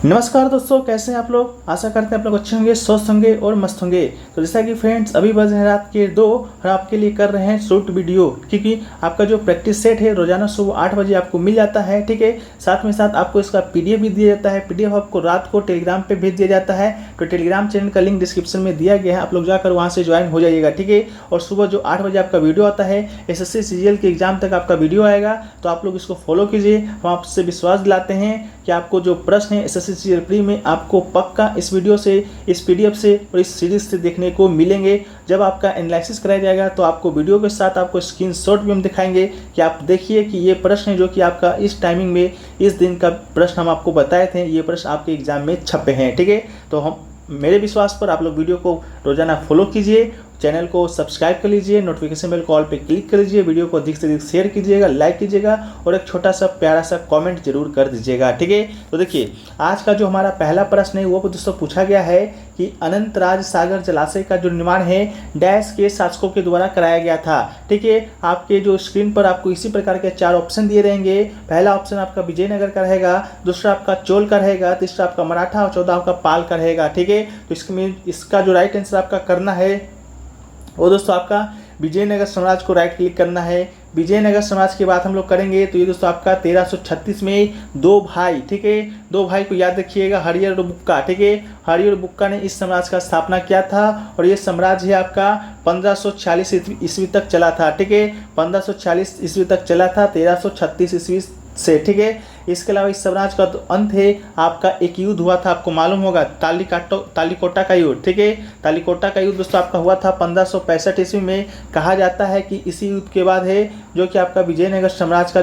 नमस्कार दोस्तों, कैसे हैं आप लोग। आशा करते हैं आप लोग अच्छे होंगे, स्वस्थ होंगे और मस्त होंगे। तो जैसा कि फ्रेंड्स अभी बज हैं रात के 2 और आपके लिए कर रहे हैं शॉर्ट वीडियो, क्योंकि आपका जो प्रैक्टिस सेट है रोजाना सुबह 8 बजे आपको मिल जाता है। ठीक है, साथ में साथ आपको इसका पीडीएफ भी दिया जाता है। पीडीएफ आपको रात को टेलीग्राम पे भेज दिया जाता है। तो टेलीग्राम चैनल का लिंक डिस्क्रिप्शन में दिया गया है, आप लोग जाकर वहाँ से ज्वाइन हो जाइएगा। ठीक है, और सुबह जो 8 बजे आपका वीडियो आता है, एसएससी सीजीएल के एग्जाम तक आपका वीडियो आएगा। तो आप लोग इसको फॉलो कीजिए। हम आपसे विश्वास दिलाते हैं कि आपको जो प्रश्न है एसएससी सीजीएल प्री में आपको पक्का इस वीडियो से, इस पीडीएफ से और इस सीरीज से देखने को मिलेंगे। जब आपका एनालिसिस कराया जाएगा तो आपको वीडियो के साथ आपको स्क्रीनशॉट भी हम दिखाएंगे कि आप देखिए कि ये प्रश्न है जो कि आपका इस टाइमिंग में, इस दिन का प्रश्न हम आपको बताए थे, ये प्रश्न आपके एग्जाम में छपे हैं। ठीक है, तो हम मेरे विश्वास पर आप लोग वीडियो को रोजाना फॉलो कीजिए, चैनल को सब्सक्राइब कर लीजिए, नोटिफिकेशन बेल कॉल पे क्लिक कर लीजिए, वीडियो को अधिक से अधिक शेयर कीजिएगा, लाइक कीजिएगा और एक छोटा सा प्यारा सा कमेंट जरूर कर दीजिएगा। ठीक है, तो देखिए आज का जो हमारा पहला प्रश्न है वो दोस्तों पूछा गया है कि अनंतराज सागर जलाशय का जो निर्माण है डैश के शासकों के द्वारा कराया गया था। ठीक है, आपके जो स्क्रीन पर आपको इसी प्रकार के 4 ऑप्शन दिए रहेंगे। पहला ऑप्शन आपका विजयनगर का रहेगा, दूसरा आपका चोल का रहेगा, तीसरा आपका मराठा और चौथा आपका पाल का रहेगा। ठीक है, तो इसका जो राइट आंसर आपका करना है वो दोस्तों आपका विजयनगर साम्राज्य को राइट क्लिक करना है। विजयनगर साम्राज्य की बात हम लोग करेंगे तो ये दोस्तों आपका 1336 में 2 भाई, ठीक है, 2 भाई को याद रखिएगा, हरियर और बुक्का। ठीक है, हरियर और बुक्का ने इस साम्राज्य का स्थापना किया था और ये साम्राज्य है आपका 1546 ईस्वी तक चला था। ठीक है, 1546 ईस्वी तक चला था, 1336 ईस्वी से। ठीक है, इसके अलावा इस साम्राज्य का तो अंत है आपका एक युद्ध हुआ था, आपको मालूम होगा, तालीकोटा का युद्ध। ठीक है, तालीकोटा का युद्ध दोस्तों आपका हुआ था 1565 ईस्वी में। कहा जाता है कि इसी युद्ध के बाद है जो कि आपका विजयनगर साम्राज्य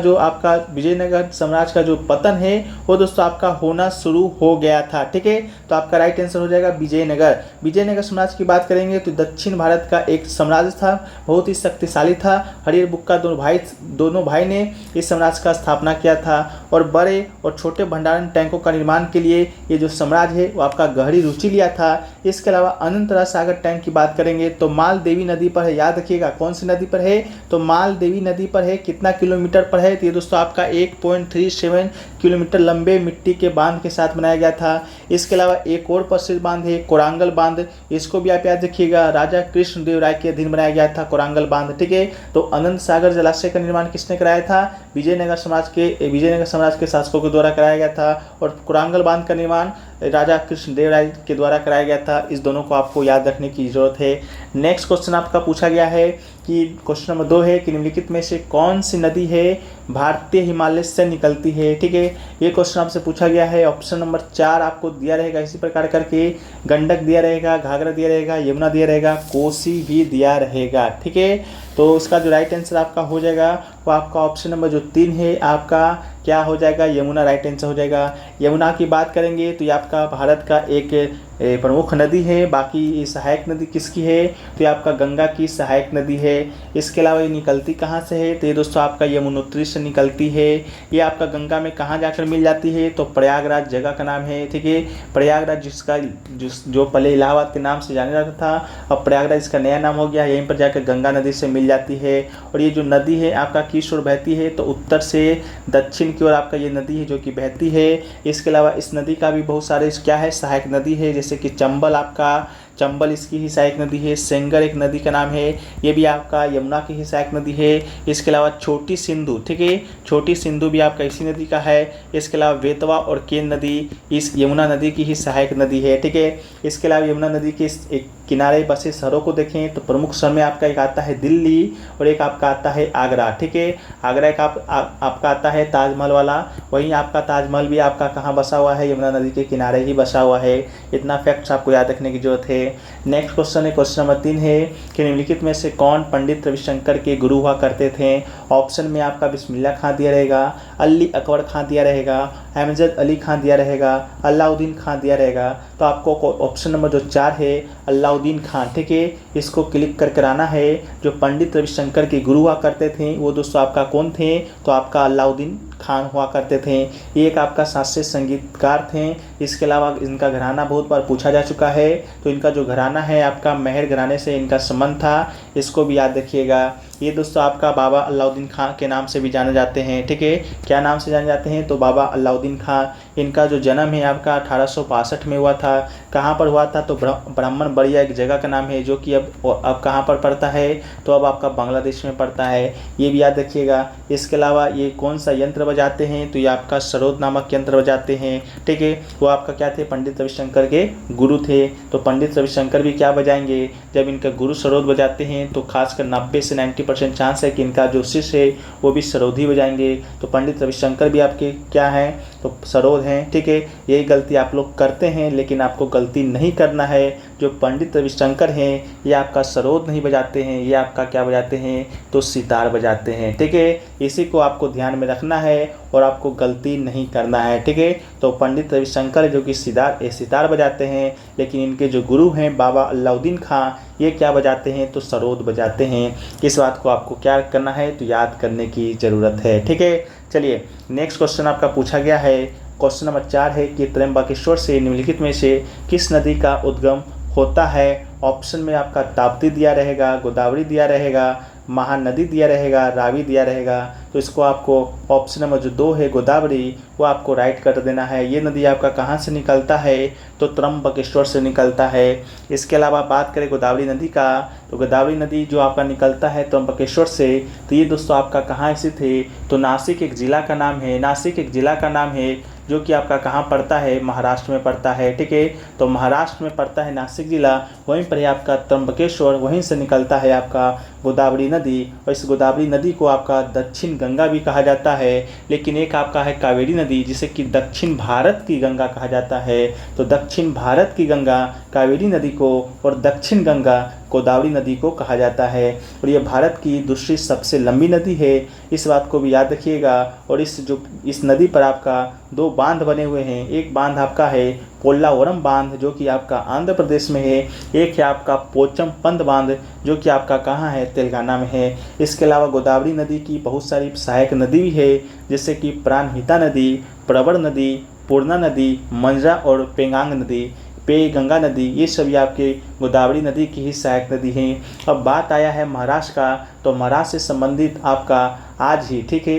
का जो पतन है वो दोस्तों आपका होना शुरू हो गया था। ठीक है, तो आपका राइट आंसर हो जाएगा विजयनगर। विजयनगर साम्राज्य की बात करेंगे तो दक्षिण भारत का एक साम्राज्य था, बहुत ही शक्तिशाली था। हरियर बुक्का दोनों भाई ने इस साम्राज्य का स्थापना किया था और बड़े और छोटे भंडारण टैंकों का निर्माण के लिए ये जो साम्राज्य है वो आपका गहरी रुचि लिया था। इसके अलावा अनंतराज सागर टैंक की बात करेंगे तो मालदेवी नदी पर है। याद रखिएगा कौन सी नदी पर है, तो मालदेवी नदी पर है। कितना किलोमीटर पर है, तो ये दोस्तों आपका 1.37 किलोमीटर लंबे मिट्टी के बांध के साथ बनाया गया था। इसके अलावा एक और प्रसिद्ध बांध है कोरांगल बांध, इसको भी आप याद रखिएगा, राजा कृष्णदेव राय के अधीन बनाया गया था कोरांगल बांध। ठीक है, तो अनंत सागर जलाशय का निर्माण किसने कराया था, विजयनगर साम्राज्य के शासकों के द्वारा कराया गया था और कोरांगल बांध का निर्माण राजा कृष्णदेव राय के द्वारा कराया गया था। इस दोनों को आपको याद रखने की जरूरत है। नेक्स्ट क्वेश्चन आपका पूछा गया है कि क्वेश्चन नंबर 2 है कि निम्नलिखित में से कौन सी नदी है भारतीय हिमालय से निकलती है। ठीक है, ये क्वेश्चन आपसे पूछा गया है। ऑप्शन नंबर 4 आपको दिया रहेगा इसी प्रकार करके, गंडक दिया रहेगा, घाघरा दिया रहेगा, यमुना दिया रहेगा, कोसी भी दिया रहेगा। ठीक है, तो इसका जो राइट आंसर आपका हो जाएगा वो आपका ऑप्शन नंबर जो 3 है आपका क्या हो जाएगा, यमुना राइट आंसर हो जाएगा। यमुना की बात करेंगे तो ये आपका भारत का एक प्रमुख नदी है। बाकी ये सहायक नदी किसकी है, तो ये आपका गंगा की सहायक नदी है। इसके अलावा ये निकलती कहाँ से है, तो ये दोस्तों आपका यमुनोत्री से निकलती है। ये आपका गंगा में कहाँ जाकर मिल जाती है, तो प्रयागराज जगह का नाम है। ठीक है, प्रयागराज जिसका जो पहले इलाहाबाद के नाम से जाना जाता था, अब प्रयागराज इसका नया नाम हो गया। यहीं पर जाकर गंगा नदी से मिल जाती है। और ये जो नदी है आपका किस ओर बहती है, तो उत्तर से दक्षिण की ओर आपका ये नदी है जो कि बहती है। इसके अलावा इस नदी का भी बहुत सारे क्या है, सहायक नदी है, जैसे कि चंबल इसकी ही सहायक नदी है। सेंगर एक नदी का नाम है, ये भी आपका यमुना की ही सहायक नदी है। इसके अलावा छोटी सिंधु, ठीक है, छोटी सिंधु भी आपका इसी नदी का है। इसके अलावा बेतवा और केन नदी इस यमुना नदी की ही सहायक नदी है। ठीक है, इसके अलावा यमुना नदी के एक किनारे बसे शहरों को देखें तो प्रमुख शहर में आपका एक आता है दिल्ली और एक आपका आता है आगरा। ठीक है, आगरा एक आपका आता है ताजमहल वाला, वहीं आपका ताजमहल भी आपका कहाँ बसा हुआ है, यमुना नदी के किनारे ही बसा हुआ है। इतना फैक्ट्स आपको याद रखने की जरूरत है। नेक्स्ट क्वेश्चन है, क्वेश्चन नंबर 3 है कि निम्नलिखित में से कौन पंडित रविशंकर के गुरु हुआ करते थे। ऑप्शन में आपका बिस्मिल्लाह खां दिया रहेगा, अली अकबर खां दिया रहेगा, अहमद अली खां दिया रहेगा, अलाउद्दीन खां दिया रहेगा। तो आपको ऑप्शन नंबर जो 4 है अलाउद्दीन खां, ठीक है, इसको क्लिक कर कराना है। जो पंडित रविशंकर के गुरु हुआ करते थे वो दोस्तों आपका कौन थे, तो आपका अलाउद्दीन खान हुआ करते थे। ये एक आपका शास्त्रीय संगीतकार थे। इसके अलावा इनका घराना बहुत बार पूछा जा चुका है, तो इनका जो घराना है आपका मेहर घराने से इनका संबंध था, इसको भी याद रखिएगा। ये दोस्तों आपका बाबा अलाउद्दीन खां के नाम से भी जाने जाते हैं। ठीक है, क्या नाम से जाने जाते हैं? तो बाबा अलाउद्दीन खां। इनका जो जन्म है आपका 1862 में हुआ था। कहाँ पर हुआ था? तो ब्राह्मण बड़िया एक जगह का नाम है, जो कि अब कहाँ पर पड़ता है? तो अब आपका बांग्लादेश में पड़ता है, ये भी याद रखिएगा। इसके अलावा ये कौन सा यंत्र बजाते हैं? तो ये आपका सरोद नामक यंत्र बजाते हैं। ठीक है, वो आपका क्या थे? पंडित रविशंकर के गुरु थे। तो पंडित रविशंकर भी क्या बजाएंगे? जब इनका गुरु सरोद बजाते हैं तो खासकर 90 से 90% चांस है कि इनका जो शिष्य है वो भी सरोद ही बजाएंगे। तो पंडित रविशंकर भी आपके क्या हैं? तो सरोद हैं। ठीक है, यही गलती आप लोग करते हैं, लेकिन आपको गलती नहीं करना है। जो पंडित रविशंकर हैं ये आपका सरोद नहीं बजाते हैं, ये आपका क्या बजाते हैं? तो सितार बजाते हैं। ठीक है, इसी को आपको ध्यान में रखना है और आपको गलती नहीं करना है। ठीक है, तो पंडित रविशंकर जो कि सितार बजाते हैं, लेकिन इनके जो गुरु हैं बाबा अलाउद्दीन खां ये क्या बजाते हैं? तो सरोद बजाते हैं। इस बात को आपको क्या करना है? तो याद करने की ज़रूरत है। ठीक है, चलिए नेक्स्ट क्वेश्चन आपका पूछा गया है। क्वेश्चन नंबर 4 है कि त्र्यंबकेश्वर से निम्नलिखित में से किस नदी का उद्गम होता है? ऑप्शन में आपका ताप्ती दिया रहेगा, गोदावरी दिया रहेगा, महानदी दिया रहेगा, रावी दिया रहेगा। तो इसको आपको ऑप्शन नंबर जो 2 है गोदावरी, वो आपको राइट कर देना है। ये नदी आपका कहाँ से निकलता है? तो त्र्यंबकेश्वर से निकलता है। इसके अलावा बात करें गोदावरी नदी का, तो गोदावरी नदी जो आपका निकलता है त्र्यंबकेश्वर से, तो ये दोस्तों आपका कहाँ स्थित है? तो नासिक एक ज़िला का नाम है। नासिक एक ज़िला का नाम है जो कि आपका कहाँ पड़ता है? महाराष्ट्र में पड़ता है। ठीक है, तो महाराष्ट्र में पड़ता है नासिक ज़िला, वहीं पर है आपका त्र्यंबकेश्वर, वहीं से निकलता है आपका गोदावरी नदी। और इस गोदावरी नदी को आपका दक्षिण गंगा भी कहा जाता है, लेकिन एक आपका है कावेरी नदी जिसे कि दक्षिण भारत की गंगा कहा जाता है। तो दक्षिण भारत की गंगा कावेरी नदी को और दक्षिण गंगा गोदावरी नदी को कहा जाता है। और ये भारत की दूसरी सबसे लंबी नदी है, इस बात को भी याद रखिएगा। और इस नदी पर आपका 2 बांध बने हुए हैं। एक बांध आपका है पोल्लावरम बांध जो कि आपका आंध्र प्रदेश में है, एक है आपका पोचमपंद बांध जो कि आपका कहाँ है? तेलंगाना में है। इसके अलावा गोदावरी नदी की बहुत सारी सहायक नदी भी है, जैसे कि प्राणहिता नदी, प्रवर नदी, पूर्णा नदी, मंजरा और पेंगांग नदी, गंगा नदी, ये सभी आपके गोदावरी नदी की ही सहायक नदी हैं। अब बात आया है महाराष्ट्र का, तो महाराष्ट्र से संबंधित आपका आज ही, ठीक है,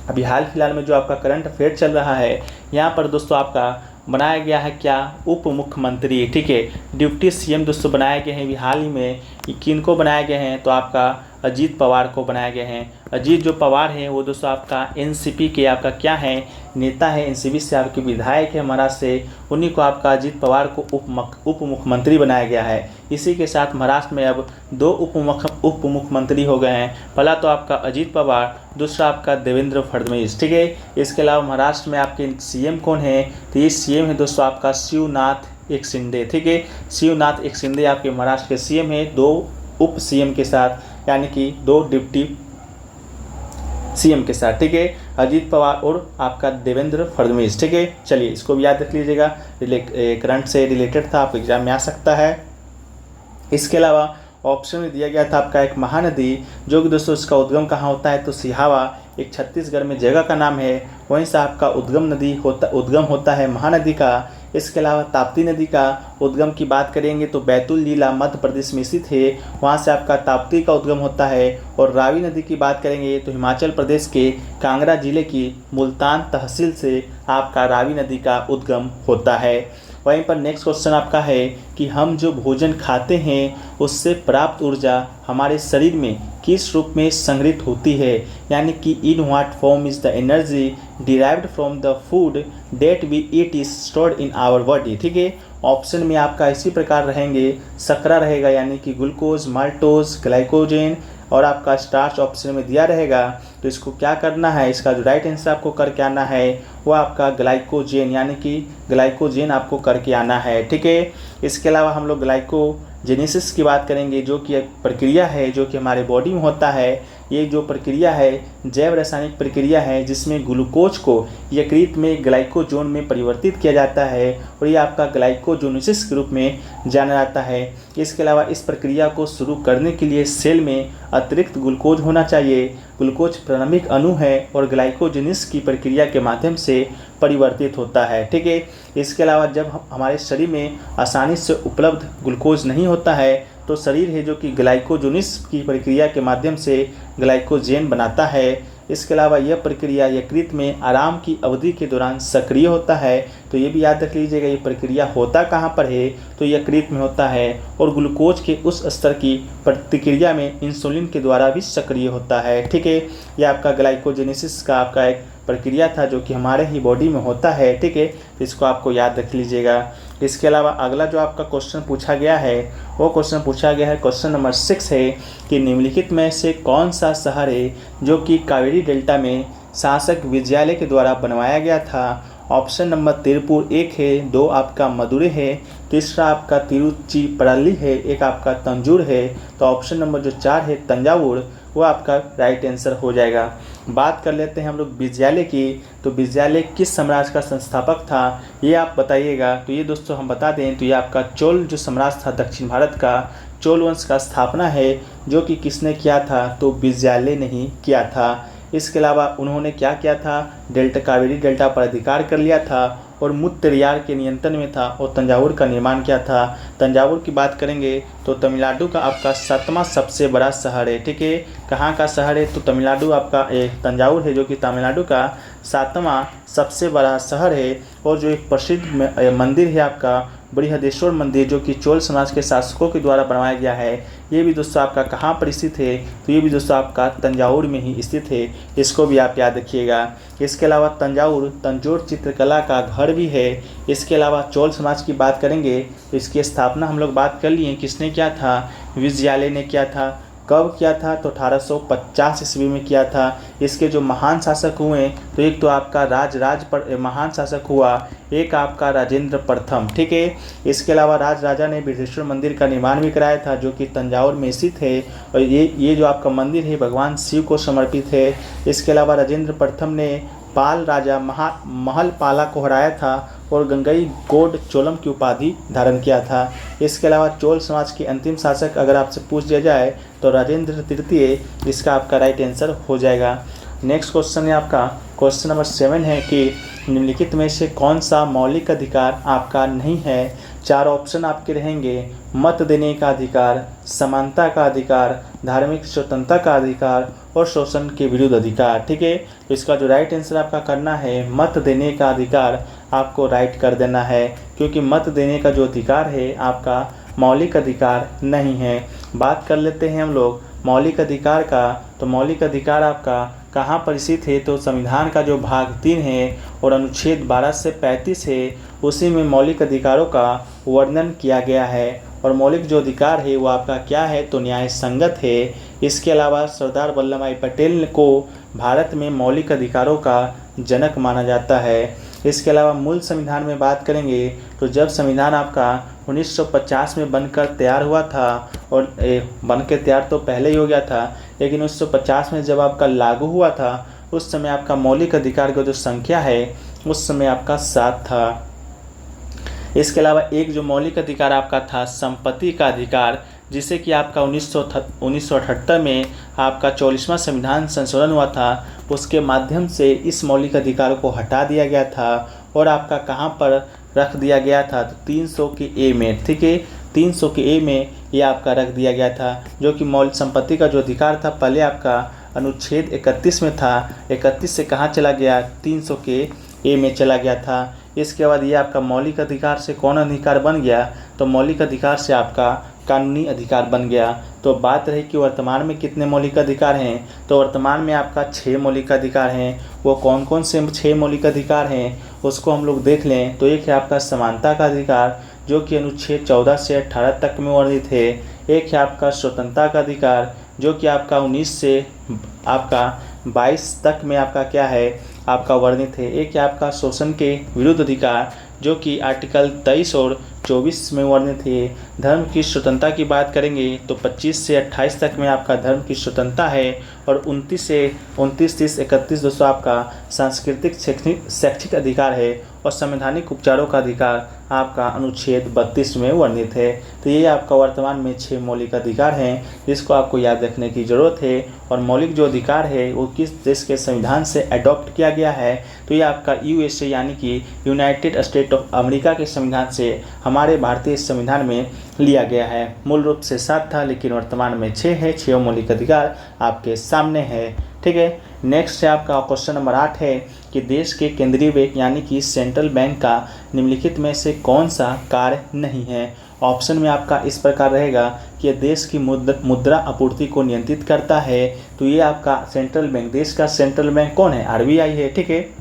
अभी हाल फिलहाल में जो आपका करंट अफेयर चल रहा है, यहाँ पर दोस्तों आपका बनाया गया है क्या? उप मुख्यमंत्री। ठीक है, डिप्टी सीएम दोस्तों बनाए गए हैं अभी हाल ही में। किनको बनाए गए हैं? तो आपका अजीत पवार को बनाए गए हैं। अजीत जो पवार हैं वो दोस्तों आपका एनसीपी के आपका क्या है? नेता है, एनसीपी से आपके विधायक है महाराष्ट्र से, उन्हीं को आपका अजीत पवार को उप मुख्यमंत्री बनाया गया है। इसी के साथ महाराष्ट्र में अब 2 उप मुख्यमंत्री हो गए हैं। पहला तो आपका अजीत पवार, दूसरा आपका देवेंद्र फडणवीस। ठीक है, इसके अलावा महाराष्ट्र में आपके सीएम कौन है? तो ये सीएम है दोस्तों आपका शिवनाथ एक शिंदे। ठीक है, शिवनाथ एक शिंदे आपके महाराष्ट्र के सीएम है, 2 उप सीएम के साथ, यानी कि 2 डिप्टी सीएम के साथ। ठीक है, अजीत पवार और आपका देवेंद्र फडणवीस। ठीक है, चलिए इसको भी याद रख लीजिएगा, करंट से रिलेटेड था, आपको एग्जाम में आ सकता है। इसके अलावा ऑप्शन में दिया गया था आपका एक महानदी, जो कि दोस्तों इसका उद्गम कहाँ होता है? तो सिहावा एक छत्तीसगढ़ में जगह का नाम है, वहीं से आपका उद्गम होता है महानदी का। इसके अलावा ताप्ती नदी का उद्गम की बात करेंगे तो बैतूल जिला मध्य प्रदेश में स्थित है, वहाँ से आपका ताप्ती का उद्गम होता है। और रावी नदी की बात करेंगे तो हिमाचल प्रदेश के कांगड़ा जिले की मुल्तान तहसील से आपका रावी नदी का उद्गम होता है। वहीं पर नेक्स्ट क्वेश्चन आपका है कि हम जो भोजन खाते हैं उससे प्राप्त ऊर्जा हमारे शरीर में किस रूप में संग्रहित होती है? यानी कि in what form is the energy derived from the food that we eat is stored in our body. ठीक है, ऑप्शन में आपका इसी प्रकार रहेंगे, शर्करा रहेगा यानी कि ग्लूकोज, माल्टोज, ग्लाइकोजन, और आपका स्टार्च ऑप्शन में दिया रहेगा। तो इसको क्या करना है? इसका जो राइट आंसर आपको करके आना है वो आपका ग्लाइकोजेन, यानी कि ग्लाइकोजेन आपको करके आना है। ठीक है, इसके अलावा हम लोग ग्लाइकोजेनेसिस की बात करेंगे, जो कि एक प्रक्रिया है जो कि हमारे बॉडी में होता है। ये जो प्रक्रिया है जैव रासायनिक प्रक्रिया है, जिसमें ग्लूकोज को यकृत में ग्लाइकोजोन में परिवर्तित किया जाता है, और ये आपका ग्लाइकोजेनेसिस के रूप में जाना जाता है। इसके अलावा इस प्रक्रिया को शुरू करने के लिए सेल में अतिरिक्त ग्लूकोज होना चाहिए। ग्लूकोज प्रारंभिक अणु है और ग्लाइकोजेनेसिस की प्रक्रिया के माध्यम से परिवर्तित होता है। ठीक है, इसके अलावा जब हमारे शरीर में आसानी से उपलब्ध ग्लूकोज नहीं होता है तो शरीर है जो कि ग्लाइकोजोनिस की प्रक्रिया के माध्यम से ग्लाइकोजेन बनाता है। इसके अलावा यह प्रक्रिया यकृत में आराम की अवधि के दौरान सक्रिय होता है। तो ये भी याद रख लीजिएगा, ये प्रक्रिया होता कहाँ पर है, तो यकृत में होता है और ग्लूकोज के उस स्तर की प्रतिक्रिया में इंसुलिन के द्वारा भी सक्रिय होता है। ठीक है, यह आपका ग्लाइकोजेनेसिस का आपका एक प्रक्रिया था जो कि हमारे ही बॉडी में होता है। ठीक है, तो इसको आपको याद रख लीजिएगा। इसके अलावा अगला जो आपका क्वेश्चन पूछा गया है वो क्वेश्चन पूछा गया है, क्वेश्चन नंबर 6 है कि निम्नलिखित में से कौन सा शहर है जो कि कावेरी डेल्टा में शासक विजयालय के द्वारा बनवाया गया था। ऑप्शन नंबर तिरुपुर एक है, 2 आपका मदुरै है, तीसरा आपका तिरुचिरापल्ली है, एक आपका तंजूर है। तो ऑप्शन नंबर जो 4 है तंजावुर, वो आपका राइट आंसर हो जाएगा। बात कर लेते हैं हम लोग विजयालय की। तो विजयालय किस साम्राज्य का संस्थापक था, ये आप बताइएगा। तो ये दोस्तों हम बता दें तो ये आपका चोल जो साम्राज्य था दक्षिण भारत का, चोल वंश का स्थापना है जो कि किसने किया था, तो विजयालय ने ही किया था। इसके अलावा उन्होंने क्या किया था, डेल्टा कावेरी डेल्टा पर अधिकार कर लिया था और मुत्तरियार के नियंत्रण में था और तंजावुर का निर्माण किया था। तंजावुर की बात करेंगे तो तमिलनाडु का आपका 7वां सबसे बड़ा शहर है। ठीक है, कहाँ का शहर है, तो तमिलनाडु आपका तंजावुर है जो कि तमिलनाडु का 7वां सबसे बड़ा शहर है। और जो एक प्रसिद्ध मंदिर है आपका बृहदेश्वर मंदिर जो कि चोल समाज के शासकों के द्वारा बनवाया गया है, ये भी दोस्तों आपका कहाँ पर स्थित है, तो ये भी दोस्तों आपका तंजावुर में ही स्थित है। इसको भी आप याद रखिएगा। इसके अलावा तंजौर चित्रकला का घर भी है। इसके अलावा चोल समाज की बात करेंगे तो इसकी स्थापना हम लोग बात कर लिए किसने किया था, विजयालय ने किया था। कब किया था, तो 1850 ईस्वी में किया था। इसके जो महान शासक हुए तो एक तो आपका राज पर महान शासक हुआ, एक आपका राजेंद्र प्रथम। ठीक है, इसके अलावा राजा ने बृहदेश्वर मंदिर का निर्माण भी कराया था जो कि तंजावुर में स्थित है और ये जो आपका मंदिर है भगवान शिव को समर्पित है। इसके अलावा राजेंद्र प्रथम ने पाल राजा महलपाला को हराया था और गंगई गोड चोलम की उपाधि धारण किया था। इसके अलावा चोल समाज के अंतिम शासक अगर आपसे पूछ दिया जाए तो राजेंद्र तृतीय, इसका आपका राइट आंसर हो जाएगा। नेक्स्ट क्वेश्चन है आपका क्वेश्चन नंबर 7 है कि निम्नलिखित में से कौन सा मौलिक अधिकार आपका नहीं है। 4 ऑप्शन आपके रहेंगे, मत देने का अधिकार, समानता का अधिकार, धार्मिक स्वतंत्रता का अधिकार और शोषण के विरुद्ध अधिकार। ठीक है, तो इसका जो राइट आंसर आपका करना है मत देने का अधिकार आपको राइट कर देना है, क्योंकि मत देने का जो अधिकार है आपका मौलिक अधिकार नहीं है। बात कर लेते हैं हम लोग मौलिक अधिकार का। तो मौलिक अधिकार आपका कहाँ पर स्थित है, तो संविधान का जो भाग 3 है और अनुच्छेद 12 से 35 है उसी में मौलिक अधिकारों का वर्णन किया गया है। और मौलिक जो अधिकार है वो आपका क्या है, तो न्याय संगत है। इसके अलावा सरदार वल्लभ भाई पटेल को भारत में मौलिक अधिकारों का जनक माना जाता है। इसके अलावा मूल संविधान में बात करेंगे तो जब संविधान आपका 1950 में बनकर तैयार हुआ था, और बन के तैयार तो पहले ही हो गया था, लेकिन 1950 में जब आपका लागू हुआ था उस समय आपका मौलिक अधिकार का जो संख्या है उस समय आपका 7 था। इसके अलावा एक जो मौलिक अधिकार आपका था संपत्ति का अधिकार, जिसे कि आपका 1978 में आपका 44वां संविधान संशोधन हुआ था, उसके माध्यम से इस मौलिक अधिकार को हटा दिया गया था और आपका कहाँ पर रख दिया गया था, तो 300 के ए में। ठीक है, 300 के ए में ये आपका रख दिया गया था, जो कि मौलिक संपत्ति का जो अधिकार था पहले आपका अनुच्छेद 31 में था, 31 से कहाँ चला गया, 300 के ए में चला गया था। इसके बाद ये आपका मौलिक अधिकार से कौन अधिकार बन गया, तो मौलिक अधिकार से आपका कानूनी अधिकार बन गया। तो बात रही कि वर्तमान में कितने मौलिक अधिकार हैं, तो वर्तमान में आपका 6 मौलिक अधिकार हैं। वो कौन कौन से 6 मौलिक अधिकार हैं उसको हम लोग देख लें। तो एक है आपका समानता का अधिकार जो कि अनुच्छेद 14 से 18 तक में वर्णित है। एक है आपका स्वतंत्रता का अधिकार जो कि आपका 19 से आपका 22 तक में आपका क्या है, आपका वर्णित है। एक है आपका शोषण के विरुद्ध अधिकार जो कि आर्टिकल 23 और 24 में वर्णित है। धर्म की स्वतंत्रता की बात करेंगे तो 25 से 28 तक में आपका धर्म की स्वतंत्रता है और 29 से 29, 30, 31 दोस्तों आपका सांस्कृतिक शैक्षिक अधिकार है और संवैधानिक उपचारों का अधिकार आपका अनुच्छेद 32 में वर्णित है। तो ये आपका वर्तमान में 6 मौलिक अधिकार हैं जिसको आपको याद रखने की ज़रूरत है। और मौलिक जो अधिकार है वो किस देश के संविधान से अडॉप्ट किया गया है, तो ये आपका यूएसए यानी कि यूनाइटेड स्टेट ऑफ अमेरिका के संविधान से हमारे भारतीय संविधान में लिया गया है। मूल रूप से 7 था लेकिन वर्तमान में 6 है। 6 मौलिक अधिकार आपके सामने है। ठीक है, नेक्स्ट है आपका क्वेश्चन नंबर 8 है कि देश के केंद्रीय बैंक यानी कि सेंट्रल बैंक का निम्नलिखित में से कौन सा कार्य नहीं है। ऑप्शन में आपका इस प्रकार रहेगा कि यह देश की मुद्रा आपूर्ति को नियंत्रित करता है। तो ये आपका सेंट्रल बैंक, देश का सेंट्रल बैंक कौन है? आरबीआई है। ठीक है,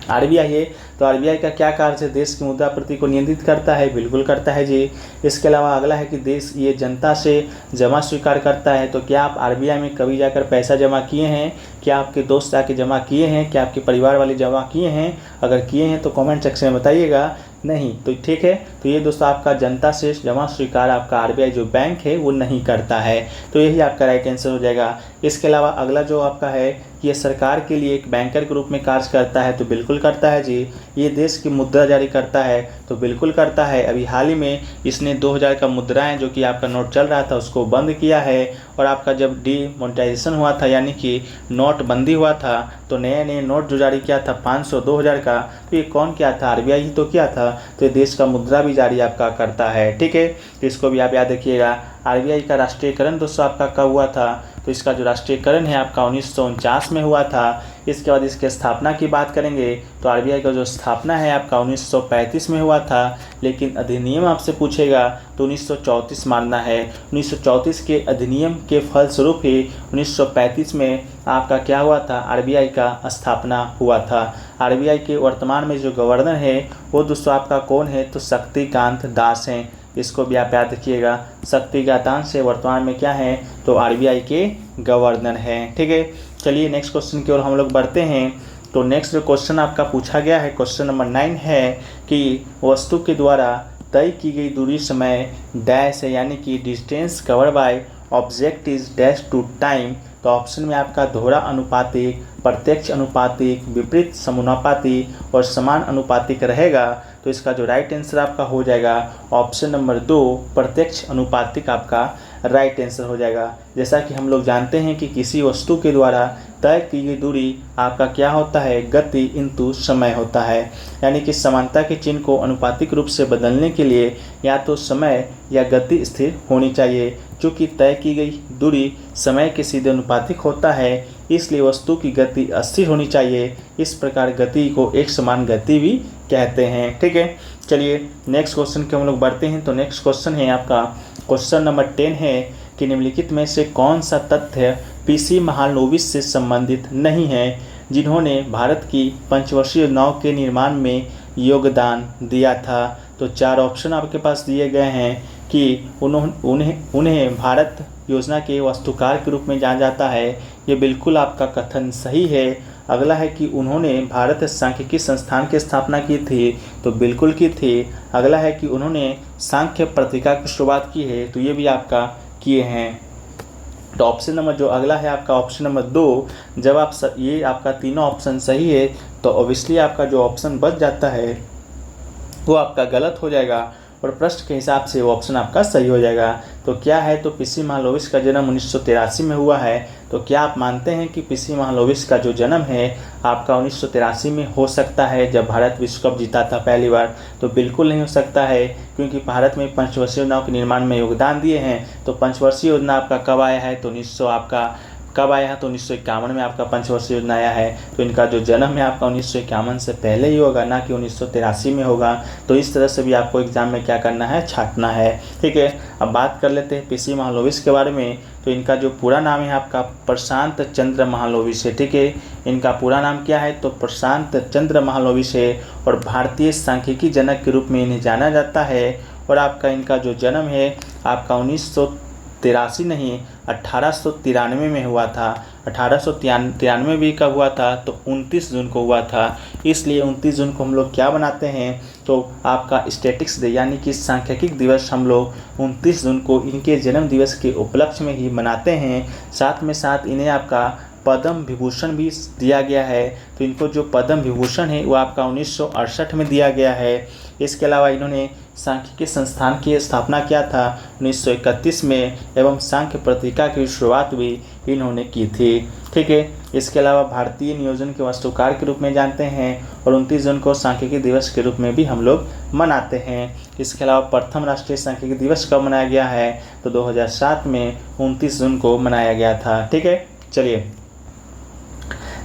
आरबीआई है। तो आरबीआई का क्या कार्य है? देश की मुद्रा आपूर्ति को नियंत्रित करता है। बिल्कुल करता है जी। इसके अलावा अगला है कि देश ये जनता से जमा स्वीकार करता है। तो क्या आप आरबीआई में कभी जाकर पैसा जमा किए हैं? क्या आपके दोस्त आके जमा किए हैं? क्या आपके परिवार वाले जमा किए हैं? अगर किए हैं तो कमेंट सेक्शन में बताइएगा। नहीं तो ठीक है, तो ये दोस्तों आपका जनता से जमा स्वीकार आपका आरबीआई जो बैंक है वो नहीं करता है। तो यही आपका राइट आंसर हो जाएगा। इसके अलावा अगला जो आपका है, ये सरकार के लिए एक बैंकर के रूप में कार्य करता है। तो बिल्कुल करता है जी। ये देश की मुद्रा जारी करता है। तो बिल्कुल करता है। अभी हाल ही में इसने 2000 का मुद्राएं जो कि आपका नोट चल रहा था उसको बंद किया है। और आपका जब डीमोनेटाइजेशन हुआ था यानी कि नोटबंदी हुआ था तो नए नए नोट जो जारी किया था 500 2000 का, तो ये कौन किया था? आरबीआई ही तो किया था। तो ये देश का मुद्रा भी जारी आपका करता है। ठीक है, तो इसको भी आप याद रखिएगा। आरबीआई का राष्ट्रीयकरण दोस्तों आपका कब हुआ था? तो इसका जो राष्ट्रीयकरण है आपका 1949 में हुआ था। इसके बाद इसके स्थापना की बात करेंगे तो आरबीआई का जो स्थापना है आपका 1935 में हुआ था। लेकिन अधिनियम आपसे पूछेगा तो 1934 मानना है। 1934 के अधिनियम के फलस्वरूप ही 1935 में आपका क्या हुआ था? आरबीआई का स्थापना हुआ था। आरबीआई के वर्तमान में जो गवर्नर है वो दोस्तों आपका कौन है? तो शक्तिकांत दास हैं। इसको भी आप याद रखिएगा। शक्तिकांत दास से वर्तमान में क्या है? तो आरबीआई के गवर्नर हैं। ठीक है, चलिए नेक्स्ट क्वेश्चन की ओर हम लोग बढ़ते हैं। तो नेक्स्ट जो क्वेश्चन आपका पूछा गया है, क्वेश्चन नंबर 9 है कि वस्तु के द्वारा तय की गई दूरी समय डैश है, यानी कि distance cover by object is dash to time. तो ऑप्शन में आपका दोहरा अनुपातिक, प्रत्यक्ष अनुपातिक, विपरीत समानुपातिक और समान अनुपातिक रहेगा। तो इसका जो राइट आंसर आपका हो जाएगा ऑप्शन नंबर 2, प्रत्यक्ष अनुपातिक आपका राइट आंसर हो जाएगा। जैसा कि हम लोग जानते हैं कि किसी वस्तु के द्वारा तय की गई दूरी आपका क्या होता है? गति इंटू समय होता है। यानी कि समानता के चिन्ह को अनुपातिक रूप से बदलने के लिए या तो समय या गति स्थिर होनी चाहिए। चूँकि तय की गई दूरी समय के सीधे अनुपातिक होता है, इसलिए वस्तु की गति अस्थिर होनी चाहिए। इस प्रकार गति को एक समान गति भी कहते हैं। ठीक है, चलिए नेक्स्ट क्वेश्चन के हम लोग बढ़ते हैं। तो नेक्स्ट क्वेश्चन है आपका क्वेश्चन नंबर 10 है कि निम्नलिखित में से कौन सा तथ्य पीसी महालनोबिस से संबंधित नहीं है जिन्होंने भारत की पंचवर्षीय योजनाओं के निर्माण में योगदान दिया था। तो 4 ऑप्शन आपके पास दिए गए हैं कि उन्हें भारत योजना के वास्तुकार के रूप में जाना जाता है। ये बिल्कुल आपका कथन सही है। अगला है कि उन्होंने भारत सांख्यिकी संस्थान की स्थापना की थी। तो बिल्कुल की थी। अगला है कि उन्होंने सांख्य पत्रिका की शुरुआत की है। तो ये भी आपका किए हैं। तो ऑप्शन नंबर जो अगला है आपका ऑप्शन नंबर 2, जब आप ये आपका तीनों ऑप्शन सही है तो ऑब्वियसली आपका जो ऑप्शन बच जाता है वो आपका गलत हो जाएगा और प्रश्न के हिसाब से वो ऑप्शन आपका सही हो जाएगा। तो क्या है? तो पीसी महालनोबिस का जन्म 1983 में हुआ है। तो क्या आप मानते हैं कि पीसी महालनोबिस का जो जन्म है आपका 1983 में हो सकता है जब भारत विश्व कप जीता था पहली बार? तो बिल्कुल नहीं हो सकता है, क्योंकि भारत में पंचवर्षीय योजनाओं के निर्माण में योगदान दिए हैं। तो पंचवर्षीय योजना आपका कब आया है? तो 1951 में आपका पंचवर्षीय योजना आया है। तो इनका जो जन्म है आपका 1951 से पहले ही होगा, ना कि 1983 में होगा। तो इस तरह से भी आपको एग्जाम में क्या करना है? छांटना है। ठीक है, अब बात कर लेते हैं पीसी महालनोबिस के बारे में। तो इनका जो पूरा नाम है आपका प्रशांत चंद्र महालनोबिस है। ठीक है, इनका पूरा नाम क्या है? तो प्रशांत चंद्र महालनोबिस है और भारतीय सांख्यिकी जनक के रूप में इन्हें जाना जाता है। और आपका इनका जो जन्म है आपका 1983 नहीं 1893 में हुआ था। 1893 भी कब हुआ था? तो 29 जून को हुआ था। इसलिए 29 जून को हम लोग क्या बनाते हैं? तो आपका स्टैटिक्स डे यानी कि सांख्यिकी दिवस हम लोग 29 जून को इनके जन्म दिवस के उपलक्ष्य में ही मनाते हैं। साथ में साथ इन्हें आपका पद्म विभूषण भी दिया गया है। तो इनको जो पद्म विभूषण है वो आपका 1968 में दिया गया है। इसके अलावा इन्होंने सांख्यिकी संस्थान की स्थापना किया था 1931 में, एवं सांख्य पत्रिका की शुरुआत भी इन्होंने की थी। ठीक है, इसके अलावा भारतीय नियोजन के वास्तुकार के रूप में जानते हैं, और 29 जून को सांख्यिकी दिवस के रूप में भी हम लोग मनाते हैं। इसके अलावा प्रथम राष्ट्रीय सांख्यिकी दिवस कब मनाया गया है, तो 2007 में 29 जून को मनाया गया था। ठीक है, चलिए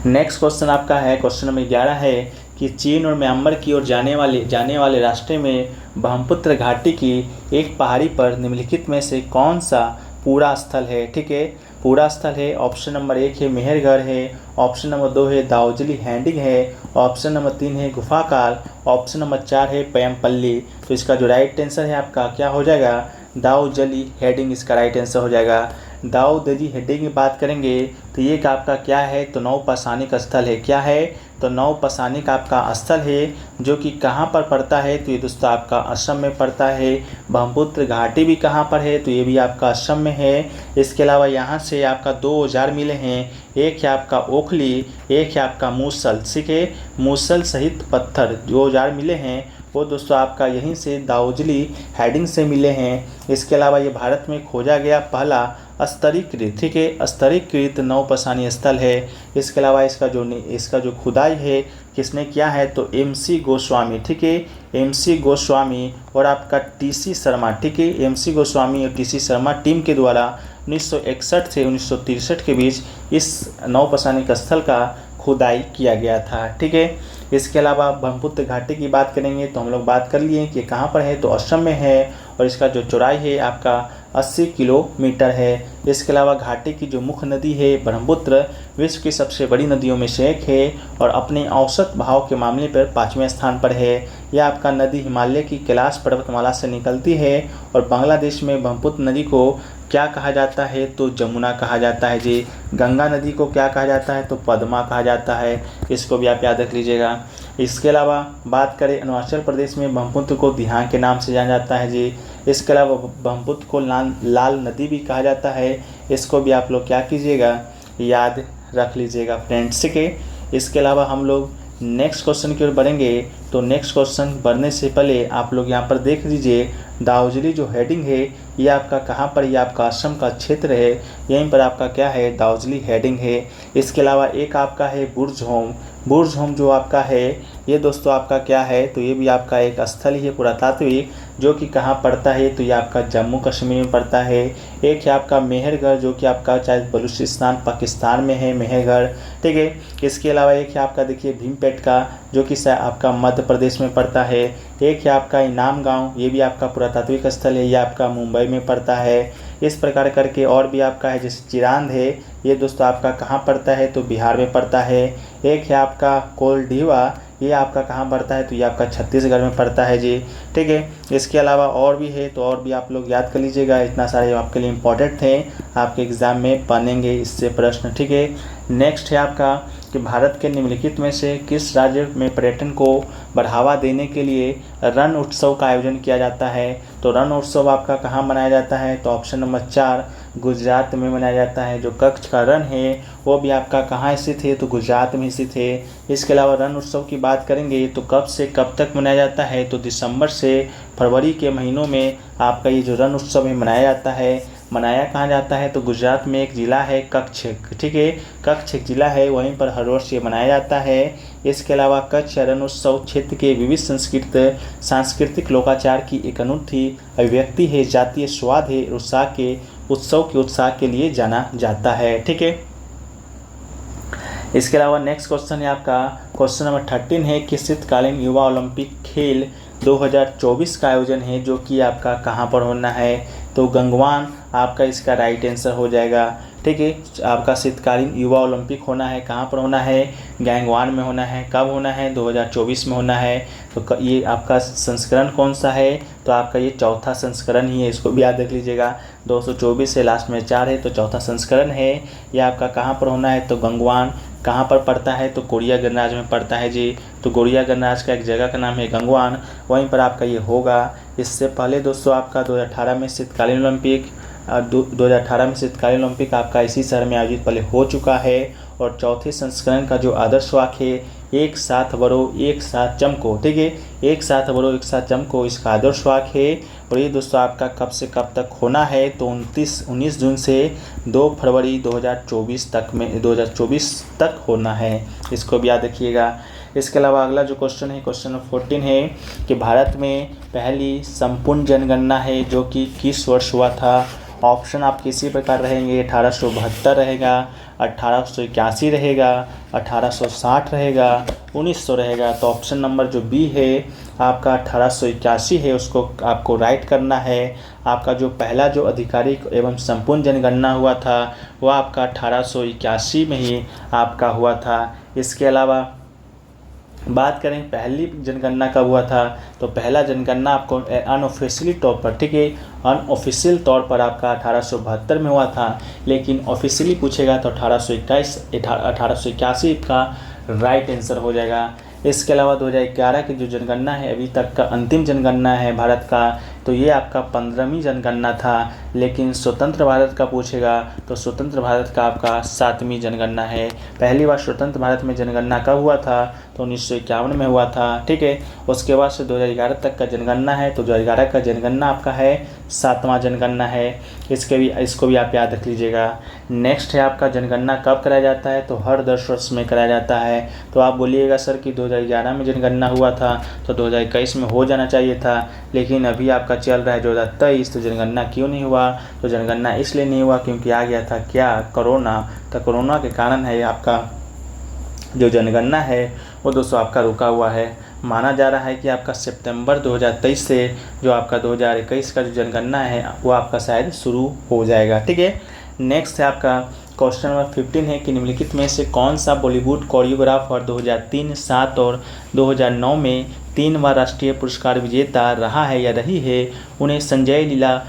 नेक्स्ट क्वेश्चन आपका है, क्वेश्चन नंबर 11 है कि चीन और म्यांमार की ओर जाने वाले रास्ते में ब्रह्मपुत्र घाटी की एक पहाड़ी पर निम्नलिखित में से कौन सा पूरा स्थल है। ठीक है, पूरा स्थल है, ऑप्शन नंबर 1 है मेहरगढ़ है, ऑप्शन नंबर 2 है दाउजली हैंडिंग है, ऑप्शन नंबर 3 है गुफाकाल, ऑप्शन नंबर 4 है पयमपल्ली। तो इसका जो राइट आंसर है आपका क्या हो जाएगा, दाउजली हेडिंग इसका राइट आंसर हो जाएगा। दाउदली हेडिंग की बात करेंगे तो ये आपका क्या है, तो नौपाषाणिक स्थल है। क्या है, तो नौपाषाणिक आपका स्थल है, जो कि कहाँ पर पड़ता है, तो ये दोस्तों आपका असम में पड़ता है। ब्रह्मपुत्र घाटी भी कहाँ पर है, तो ये भी आपका असम में है। इसके अलावा यहाँ से आपका 2 औजार मिले हैं, एक है आपका ओखली, एक है आपका मूसल। ठीक है, मूसल सहित पत्थर जो औजार मिले हैं वो दोस्तों आपका यहीं से दाउजली हेडिंग से मिले हैं। इसके अलावा ये भारत में खोजा गया पहला स्तरीकृत, ठीक है, स्तरीकृत नौपाषाणी स्थल है। इसके अलावा इसका जो खुदाई है किसने किया है, तो MC गोस्वामी। ठीक है, MC गोस्वामी और आपका TC शर्मा। ठीक है, MC गोस्वामी और TC शर्मा टीम के द्वारा 1961 से 1963 के बीच इस नौपाषाणिक स्थल का खुदाई किया गया था। ठीक है, इसके अलावा ब्रह्मपुत्र घाटी की बात करेंगे तो हम लोग बात कर लिए कि कहाँ पर है, तो असम में है, और इसका जो चौड़ाई है आपका 80 किलोमीटर है। इसके अलावा घाटी की जो मुख्य नदी है ब्रह्मपुत्र विश्व की सबसे बड़ी नदियों में से एक है, और अपने औसत बहाव के मामले पर 5वें स्थान पर है। यह आपका नदी हिमालय की कैलाश पर्वतमाला से निकलती है, और बांग्लादेश में ब्रह्मपुत्र नदी को क्या कहा जाता है, तो जमुना कहा जाता है जी। गंगा नदी को क्या कहा जाता है, तो पद्मा कहा जाता है। इसको भी आप याद रख लीजिएगा। इसके अलावा बात करें अरुणाचल प्रदेश में ब्रह्मपुत्र को दिहांग के नाम से जाना जाता है जी। इसके अलावा ब्रह्मपुत्र को लाल नदी भी कहा जाता है। इसको भी आप लोग क्या कीजिएगा, याद रख लीजिएगा फ्रेंड्स। ठीक है, इसके अलावा हम लोग नेक्स्ट क्वेश्चन की ओर बढ़ेंगे। तो नेक्स्ट क्वेश्चन बढ़ने से पहले आप लोग यहाँ पर देख लीजिए, दाउजली जो हेडिंग है ये आपका कहाँ पर, ये आपका असम का क्षेत्र है, यहीं पर आपका क्या है, दाउजली हेडिंग है। इसके अलावा एक आपका है बुर्ज होम जो आपका है ये दोस्तों आपका क्या है, तो ये भी आपका एक स्थल ही है पुरातात्विक, जो कि कहाँ पड़ता है, तो ये आपका जम्मू कश्मीर में पड़ता है। एक है आपका मेहरगढ़ जो कि आपका चाहे बलूचिस्तान पाकिस्तान में है मेहरगढ़। ठीक है, इसके अलावा एक है आपका देखिए भीमपेटका जो कि आपका मध्य प्रदेश में पड़ता है। एक है आपका इनाम गांव, ये भी आपका पुरातात्विक स्थल है, ये आपका मुंबई में पड़ता है। इस प्रकार करके और भी आपका है, जैसे चिरांद है ये दोस्तों आपका कहाँ पड़ता है, तो बिहार में पड़ता है। एक है आपका कोलडीवा, ये आपका कहाँ पड़ता है, तो ये आपका छत्तीसगढ़ में पड़ता है जी। ठीक है, इसके अलावा और भी है, तो और भी आप लोग याद कर लीजिएगा, इतना सारे आपके लिए इम्पोर्टेंट थे, आपके एग्ज़ाम में बनेंगे इससे प्रश्न। ठीक है, नेक्स्ट है आपका कि भारत के निम्नलिखित में से किस राज्य में पर्यटन को बढ़ावा देने के लिए रण उत्सव का आयोजन किया जाता है। तो रण उत्सव आपका कहाँ मनाया जाता है, तो ऑप्शन नंबर 4 गुजरात में मनाया जाता है। जो कच्छ का रण है वो भी आपका कहाँ स्थित है, तो गुजरात में स्थित है। इसके अलावा रण उत्सव की बात करेंगे तो कब से कब तक मनाया जाता है, तो दिसंबर से फरवरी के महीनों में आपका ये जो रण उत्सव है मनाया जाता है। मनाया कहाँ जाता है, तो गुजरात में एक ज़िला है कच्छ। ठीक है, कच्छ एक ज़िला है, वहीं पर हर वर्ष ये मनाया जाता है। इसके अलावा कच्छ रण उत्सव क्षेत्र के विविध सांस्कृतिक लोकाचार की एक अनूठी अभिव्यक्ति है, जातीय स्वाद है, उत्सव के उत्साह के लिए जाना जाता है। ठीक है, इसके अलावा नेक्स्ट क्वेश्चन है आपका क्वेश्चन नंबर 13 है कि शीतकालीन युवा ओलंपिक खेल 2024 का आयोजन है जो कि आपका कहाँ पर होना है, तो गंगवान आपका इसका राइट आंसर हो जाएगा। ठीक है, आपका शीतकालीन युवा ओलंपिक होना है, कहाँ पर होना है, गैंगवान में होना है। कब होना है, 2024 में होना है। तो ये आपका संस्करण कौन सा है, तो आपका ये चौथा संस्करण ही है, इसको भी याद रख लीजिएगा। 224 से लास्ट में 4 है तो चौथा संस्करण है। ये आपका कहाँ पर होना है, तो गंगवान। कहाँ पर पड़ता है, तो कोरिया गणराज्य में पड़ता है जी। तो कोरिया गणराज्य का एक जगह का नाम है गंगवान, वहीं पर आपका ये होगा। इससे पहले दोस्तों आपका 2018 में शीतकालीन ओलंपिक आपका इसी शहर में आयोजित पहले हो चुका है, और चौथे संस्करण का जो आदर्श वाक्य है एक साथ बढ़ो एक साथ चमको, ठीक है, एक साथ बढ़ो एक साथ चमको इसका आदर्श वाक्य है। और ये दोस्तों आपका कब से कब तक होना है, तो 19 जून से 2 फरवरी 2024 तक होना है, इसको भी याद रखिएगा। इसके अलावा अगला जो क्वेश्चन है, क्वेश्चन नंबर 14 है कि भारत में पहली संपूर्ण जनगणना है जो कि किस वर्ष हुआ था। ऑप्शन आपके इसी प्रकार रहेंगे, 1872 रहेगा, 1881 रहेगा, 1860 रहेगा, 1900 रहेगा। तो ऑप्शन नंबर जो बी है आपका 1881 है, उसको आपको राइट करना है। आपका जो पहला जो आधिकारिक एवं संपूर्ण जनगणना हुआ था वह आपका 1881 में ही आपका हुआ था। इसके अलावा बात करें पहली जनगणना कब हुआ था, तो पहला जनगणना आपको अनऑफिशियली तौर पर, ठीक है, अनऑफिशियल तौर पर आपका 1872 में हुआ था, लेकिन ऑफिशियली पूछेगा तो 1881 का राइट आंसर हो जाएगा। इसके अलावा 2011 की जो जनगणना है अभी तक का अंतिम जनगणना है भारत का, तो ये आपका 15वीं जनगणना था, लेकिन स्वतंत्र भारत का पूछेगा तो स्वतंत्र भारत का आपका 7वीं जनगणना है। पहली बार स्वतंत्र भारत में जनगणना कब हुआ था, तो 1951 में हुआ था, ठीक है। उसके बाद से 2011 तक का जनगणना है, तो 2011 का जनगणना आपका है 7वां जनगणना है। इसको भी आप याद रख लीजिएगा। नेक्स्ट है आपका जनगणना कब कराया जाता है, तो हर 10 वर्ष में कराया जाता है। तो आप बोलिएगा सर कि 2011 में जनगणना हुआ था तो 2021 में हो जाना चाहिए था, लेकिन अभी आपका चल रहा है 2023, तो जनगणना क्यों नहीं हुआ, तो जनगणना इसलिए नहीं हुआ क्योंकि आ गया था क्या, कोरोना। तो कोरोना के कारण है आपका जो जनगणना है वो दोस्तों आपका रुका हुआ है। माना जा रहा है कि आपका सितंबर 2023 से जो आपका 2021 का जो जनगणना है वो आपका शायद शुरू हो जाएगा, ठीक है। नेक्स्ट है आपका क्वेश्चन नंबर 15 है कि निम्नलिखित में से कौन सा बॉलीवुड कोरियोग्राफर 2003, 7 और 2009 में 3 बार राष्ट्रीय पुरस्कार विजेता रहा है या रही है। उन्हें संजय लीला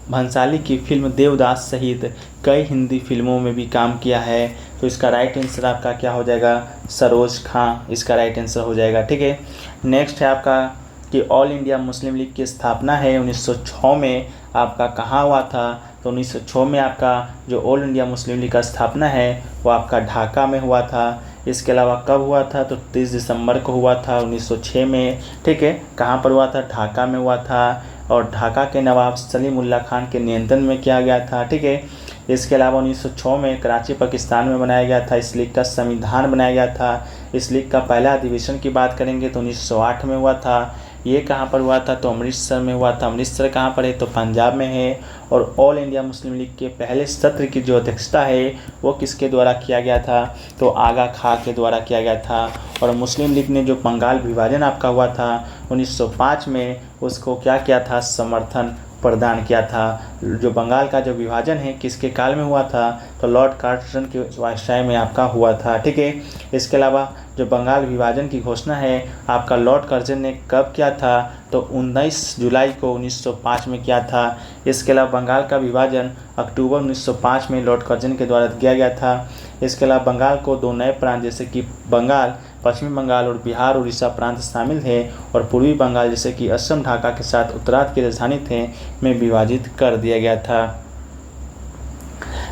भंसाली की फिल्म देवदास सहित कई हिंदी फिल्मों में भी काम किया है। तो इसका राइट आंसर आपका क्या हो जाएगा, सरोज खां इसका राइट आंसर हो जाएगा, ठीक है। नेक्स्ट है आपका कि ऑल इंडिया मुस्लिम लीग की स्थापना है 1906 में आपका कहाँ हुआ था, तो 1906 में आपका जो ऑल इंडिया मुस्लिम लीग का स्थापना है वो आपका ढाका में हुआ था। इसके अलावा कब हुआ था, तो 30 दिसंबर को हुआ था 1906 में, ठीक है। कहाँ पर हुआ था, ढाका में हुआ था, और ढाका के नवाब सलीमुल्लाह खान के नियंत्रण में किया गया था, ठीक है। इसके अलावा 1906 में कराची पाकिस्तान में बनाया गया था, इस लीग का संविधान बनाया गया था। इस लीग का पहला अधिवेशन की बात करेंगे तो 1908 में हुआ था। ये कहाँ पर हुआ था, तो अमृतसर में हुआ था। अमृतसर कहाँ पर है, तो पंजाब में है। और ऑल इंडिया मुस्लिम लीग के पहले सत्र की जो अध्यक्षता है वो किसके द्वारा किया गया था, तो आगा खां के द्वारा किया गया था। और मुस्लिम लीग ने जो बंगाल विभाजन आपका हुआ था 1905 में, उसको क्या किया था, समर्थन प्रदान किया था। जो बंगाल का जो विभाजन है किसके काल में हुआ था, तो लॉर्ड कार्जन के वायसराय में आपका हुआ था, ठीक है। इसके अलावा जो बंगाल विभाजन की घोषणा है आपका लॉर्ड कर्जन ने कब किया था, तो 19 जुलाई को 1905 में किया था। इसके अलावा बंगाल का विभाजन अक्टूबर 1905 में लॉर्ड कर्जन के द्वारा किया गया था। इसके अलावा बंगाल को 2 नए प्रांत जैसे कि बंगाल, पश्चिमी बंगाल और बिहार उड़ीसा प्रांत शामिल है, और पूर्वी बंगाल जैसे कि असम, ढाका के साथ उत्तरार्ध की राजधानी थे में विभाजित कर दिया गया था।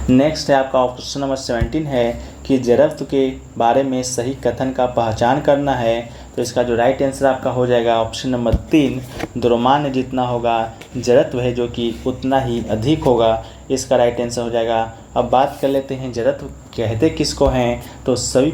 नेक्स्ट है आपका ऑप्शन नंबर 17 है कि जड़त्व के बारे में सही कथन का पहचान करना है। तो इसका जो राइट आंसर आपका हो जाएगा ऑप्शन नंबर 3, द्रव्यमान जितना होगा जड़त्व है जो कि उतना ही अधिक होगा, इसका राइट आंसर हो जाएगा। अब बात कर लेते हैं जड़त्व कहते किसको हैं, तो सभी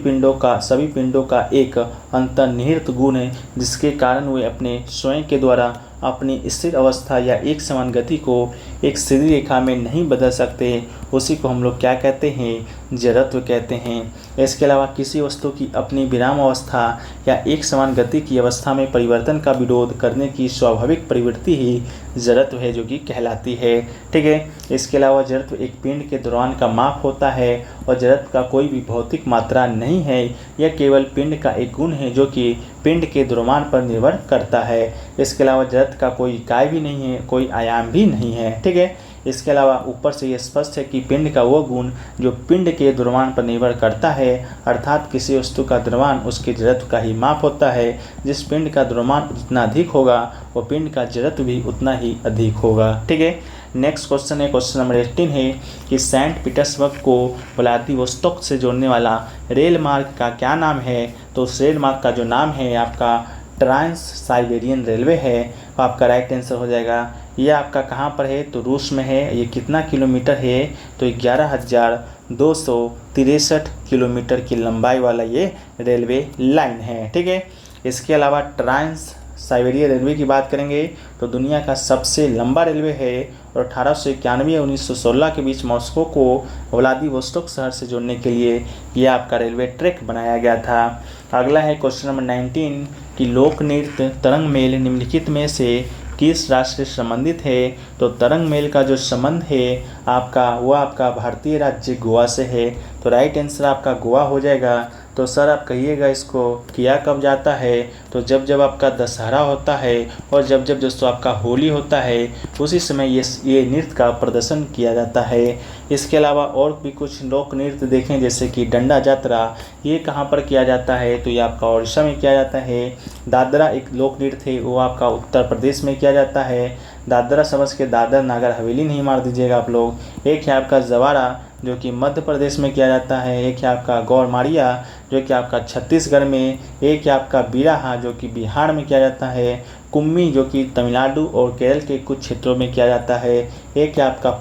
पिंडों का एक अंतर्निहित गुण है जिसके कारण वे अपने स्वयं के द्वारा अपनी स्थिर अवस्था या एक समान गति को एक सीधी रेखा में नहीं बदल सकते, उसी को हम लोग क्या कहते हैं, जड़त्व कहते हैं। इसके अलावा किसी वस्तु की अपनी विराम अवस्था या एक समान गति की अवस्था में परिवर्तन का विरोध करने की स्वाभाविक प्रवृत्ति ही जड़त्व है जो कि कहलाती है, ठीक है। इसके अलावा जड़त्व एक पिंड के दौरान का माप होता है और जड़त्व का कोई भी भौतिक मात्रा नहीं है, यह केवल पिंड का एक गुण है जो कि पिंड के द्रव्यमान पर निर्भर करता है। इसके अलावा जड़त्व का कोई इकाई भी नहीं है, कोई आयाम भी नहीं है, ठीक है। इसके अलावा ऊपर से ये स्पष्ट है कि पिंड का वो गुण जो पिंड के द्रव्यमान पर निर्भर करता है, अर्थात किसी वस्तु का द्रव्यमान उसके जड़त्व का ही माप होता है। जिस पिंड का द्रव्यमान जितना अधिक होगा वो पिंड का जड़त्व भी उतना ही अधिक होगा, ठीक है। नेक्स्ट क्वेश्चन है, क्वेश्चन नंबर 18 है कि सेंट पीटर्सबर्ग को व्लादिवोस्तोक से जोड़ने वाला रेल मार्ग का क्या नाम है। तो उस रेल मार्ग का जो नाम है आपका ट्रांस साइबेरियन रेलवे है। तो आपका राइट आंसर हो जाएगा। ये आपका कहाँ पर है, तो रूस में है। ये कितना किलोमीटर है, तो 11,263 किलोमीटर की लंबाई वाला ये रेलवे लाइन है। ठीक है, इसके अलावा ट्रांस साइबेरियन रेलवे की बात करेंगे तो दुनिया का सबसे लंबा रेलवे है और 1891 1916 के बीच मॉस्को को व्लादिवोस्तोक शहर से जोड़ने के लिए यह आपका रेलवे ट्रैक बनाया गया था। अगला है क्वेश्चन नंबर 19 कि लोक नृत्य तरंग मेल निम्नलिखित में से किस राष्ट्र से संबंधित है। तो तरंग मेल का जो संबंध है आपका वो आपका भारतीय राज्य गोवा से है। तो राइट आंसर आपका गोवा हो जाएगा। तो सर आप कहिएगा इसको किया कब जाता है, तो जब जब आपका दशहरा होता है और जब जब दोस्तों आपका होली होता है उसी समय ये नृत्य का प्रदर्शन किया जाता है। इसके अलावा और भी कुछ लोक नृत्य देखें जैसे कि डंडा यात्रा, ये कहाँ पर किया जाता है, तो ये आपका उड़ीसा में किया जाता है। दादरा एक लोक नृत्य है, वो आपका उत्तर प्रदेश में किया जाता है। दादरा समझ के दादर नागर हवेली नहीं मार दीजिएगा आप लोग। एक है आपका जवारा जो कि मध्य प्रदेश में किया जाता है। एक है आपका गौरमारिया जो कि आपका छत्तीसगढ़ में। एक है आपका बिरहा जो कि बिहार में किया जाता है। कुम्मी जो कि तमिलनाडु और केरल के कुछ क्षेत्रों में किया जाता है। एक है आपका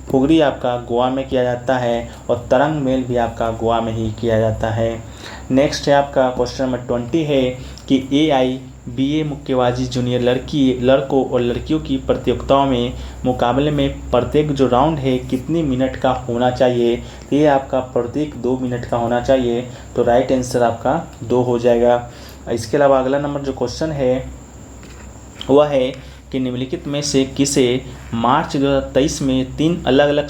फुगरी आपका गोवा में किया जाता है और तरंग मेल भी आपका गोवा में ही किया जाता है। नेक्स्ट है आपका क्वेश्चन नंबर 20 है कि AIBA मुक्केबाजी जूनियर लड़कों और लड़कियों की प्रतियोगिताओं में मुकाबले में प्रत्येक जो राउंड है कितनी मिनट का होना चाहिए। तो ये आपका प्रत्येक 2 मिनट का होना चाहिए। तो राइट आंसर आपका 2 हो जाएगा। इसके अलावा अगला नंबर जो क्वेश्चन है वह है कि निम्नलिखित में से किसे मार्च 2023 में 3 अलग अलग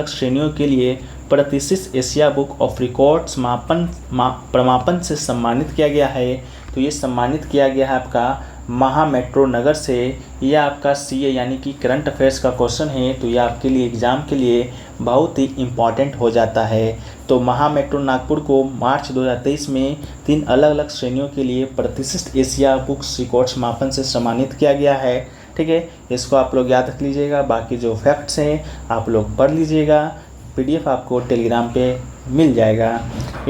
श्रेणियों के लिए प्रतिष्ठित एशिया बुक ऑफ रिकॉर्ड्स प्रमापन से सम्मानित किया गया है। तो ये सम्मानित किया गया है आपका महामेट्रो नगर से। यह आपका CA यानी कि करंट अफेयर्स का क्वेश्चन है, तो यह आपके लिए एग्ज़ाम के लिए बहुत ही इम्पॉर्टेंट हो जाता है। तो महामेट्रो नागपुर को मार्च 2023 में 3 अलग अलग श्रेणियों के लिए प्रतिष्ठित एशिया बुक्स रिकॉर्ड्स मापन से सम्मानित किया गया है। ठीक है, इसको आप लोग याद रख लीजिएगा। बाकी जो फैक्ट्स हैं आप लोग पढ़ लीजिएगा, PDF आपको टेलीग्राम पे मिल जाएगा।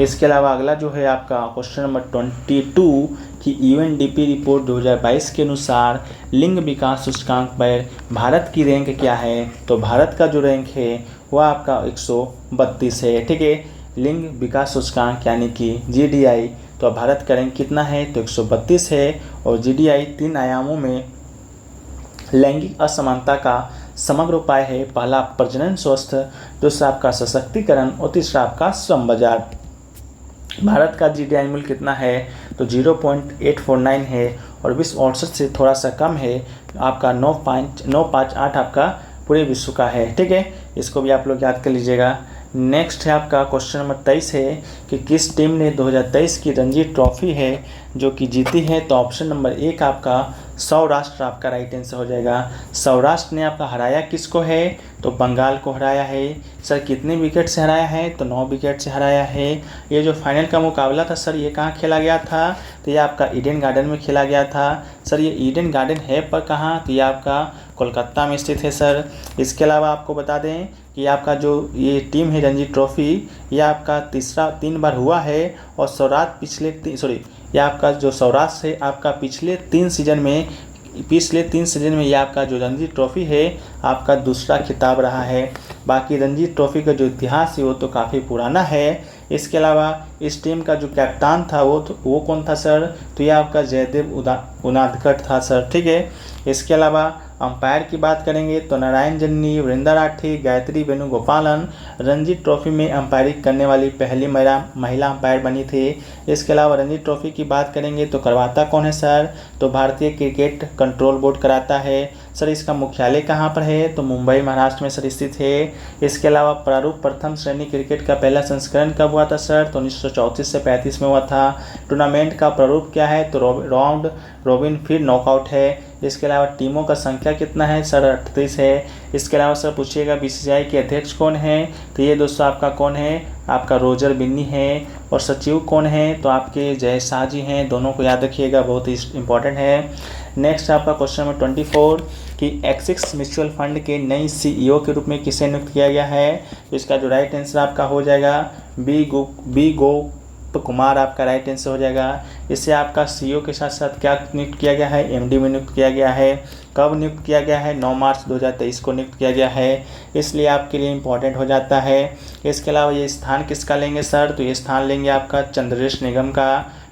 इसके अलावा अगला जो है आपका क्वेश्चन नंबर 22 कि UNDP रिपोर्ट 2022 के अनुसार लिंग विकास सूचकांक पर भारत की रैंक क्या है। तो भारत का जो रैंक है वह आपका 132 है। ठीक है, लिंग विकास सूचकांक यानी कि GDI, तो भारत का रैंक कितना है, तो 132 है। और GDI 3 आयामों में लैंगिक असमानता का समग्र उपाय है। पहला प्रजनन स्वास्थ्य, दूसरा आपका सशक्तिकरण और तीसरा आपका श्रम बाजार। भारत का GDI मूल्य कितना है, तो 0.849 है और विश्व औसत से थोड़ा सा कम है। आपका 9.958 आपका पूरे विश्व का है। ठीक है, इसको भी आप लोग याद कर लीजिएगा। नेक्स्ट है आपका क्वेश्चन नंबर 23 है कि किस टीम ने 2023 की रणजी ट्रॉफी है जो कि जीती है। तो ऑप्शन नंबर 1 आपका सौराष्ट्र आपका राइट आंसर हो जाएगा। सौराष्ट्र ने आपका हराया किसको है, तो बंगाल को हराया है। सर कितने विकेट से हराया है, तो 9 विकेट से हराया है। ये जो फाइनल का मुकाबला था सर ये कहाँ खेला गया था, तो ये आपका ईडन गार्डन में खेला गया था। सर ये ईडन गार्डन है पर कहाँ, तो ये आपका कोलकाता में स्थित है सर। इसके अलावा आपको बता दें कि आपका जो ये टीम है रणजी ट्रॉफी ये आपका 3 बार हुआ है और ये आपका जो सौराष्ट्र है आपका पिछले 3 सीजन में ये आपका जो रणजी ट्रॉफी है आपका दूसरा खिताब रहा है। बाकी रणजी ट्रॉफी का जो इतिहास है वो तो काफ़ी पुराना है। इसके अलावा इस टीम का जो कप्तान था वो कौन था सर, तो ये आपका जयदेव उनादकट था सर। ठीक है, इसके अलावा अंपायर की बात करेंगे तो नारायण जन्नी, वृंदा राठी, गायत्री वेणुगोपालन रणजी ट्रॉफी में अंपायरिंग करने वाली पहली महिला अंपायर बनी थी। इसके अलावा रणजी ट्रॉफी की बात करेंगे तो करवाता कौन है सर, तो भारतीय क्रिकेट कंट्रोल बोर्ड कराता है सर। इसका मुख्यालय कहाँ पर है, तो मुंबई महाराष्ट्र में सर स्थित है। इसके अलावा प्रारूप प्रथम श्रेणी क्रिकेट का पहला संस्करण कब हुआ था सर, तो 1934 से 35 में हुआ था। टूर्नामेंट का प्रारूप क्या है, तो राउंड रॉबिन फिर नॉकआउट है। इसके अलावा टीमों का संख्या कितना है सर, 38 है। इसके अलावा सर पूछिएगा BCCI के अध्यक्ष कौन है, तो ये दोस्तों आपका कौन है, आपका रोजर बिन्नी है। और सचिव कौन है, तो आपके जय शाह जी हैं। दोनों को याद रखिएगा, बहुत ही इंपॉर्टेंट है। नेक्स्ट आपका क्वेश्चन नंबर 24 कि एक्सिस म्यूचुअल फंड के नई CEO के रूप में किसे नियुक्त किया गया है। तो इसका जो राइट आंसर आपका हो जाएगा बी गोप कुमार आपका राइट आंसर हो जाएगा। इससे आपका CEO के साथ साथ क्या नियुक्त किया गया है, MD में नियुक्त किया गया है। कब नियुक्त किया गया है, 9 मार्च 2023 को नियुक्त किया गया है, इसलिए आपके लिए इम्पोर्टेंट हो जाता है। इसके अलावा ये स्थान किसका लेंगे सर, तो ये स्थान लेंगे आपका चंद्रेश निगम का।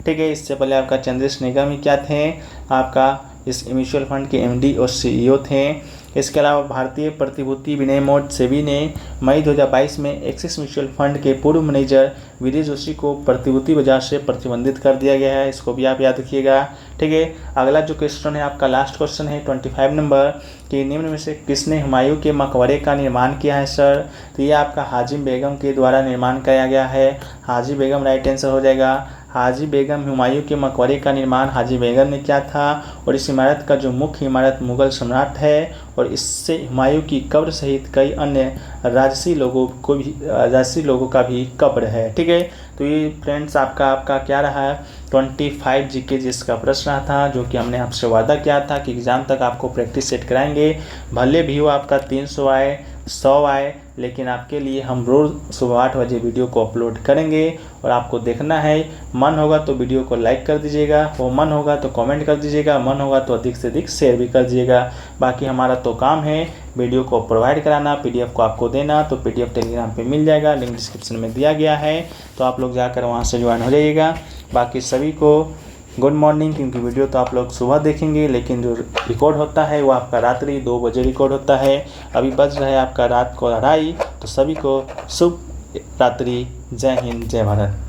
ठीक है, इससे पहले आपका चंद्रेश निगम ही क्या थे, आपका इस म्यूचुअल फंड के MD और CEO थे। इसके अलावा भारतीय प्रतिभूति विनिमय बोर्ड सेबी ने मई 2022 में एक्सिस म्यूचुअल फंड के पूर्व मैनेजर विजय जोशी को प्रतिभूति बाजार से प्रतिबंधित कर दिया गया है, इसको भी आप याद रखिएगा। ठीक है, अगला जो क्वेश्चन है आपका लास्ट क्वेश्चन है 25 नंबर कि निम्न में से किसने हुमायूं के मकबरे का निर्माण किया है सर। तो ये आपका हाजी बेगम के द्वारा निर्माण किया गया है, हाजी बेगम राइट आंसर हो जाएगा। हाजी बेगम हुमायूं के मकबरे का निर्माण हाजी बेगम ने किया था और इस इमारत का जो मुख्य इमारत मुगल सम्राट है और इससे हुमायूं की कब्र सहित कई अन्य राजसी लोगों का भी कब्र है। ठीक है, तो ये फ्रेंड्स आपका क्या रहा है 25 GK जिसका प्रश्न रहा था, जो कि हमने आपसे वादा किया था कि एग्ज़ाम तक आपको प्रैक्टिस सेट कराएंगे। भले भी वो आपका 300 आए 100 आए, लेकिन आपके लिए हम रोज़ सुबह 8 बजे वीडियो को अपलोड करेंगे और आपको देखना है। मन होगा तो वीडियो को लाइक कर दीजिएगा, वो मन होगा तो कमेंट कर दीजिएगा, मन होगा तो अधिक से अधिक शेयर भी कर दीजिएगा। बाकी हमारा तो काम है वीडियो को प्रोवाइड कराना, PDF को आपको देना। तो PDF टेलीग्राम पे मिल जाएगा, लिंक डिस्क्रिप्शन में दिया गया है, तो आप लोग जाकर वहाँ से ज्वाइन हो जाइएगा। बाकी सभी को गुड मॉर्निंग, क्योंकि वीडियो तो आप लोग सुबह देखेंगे, लेकिन जो रिकॉर्ड होता है वो आपका रात्रि 2 बजे रिकॉर्ड होता है। अभी बज रहा है आपका रात को 2:30, तो सभी को शुभ रात्रि। जय हिंद, जय भारत।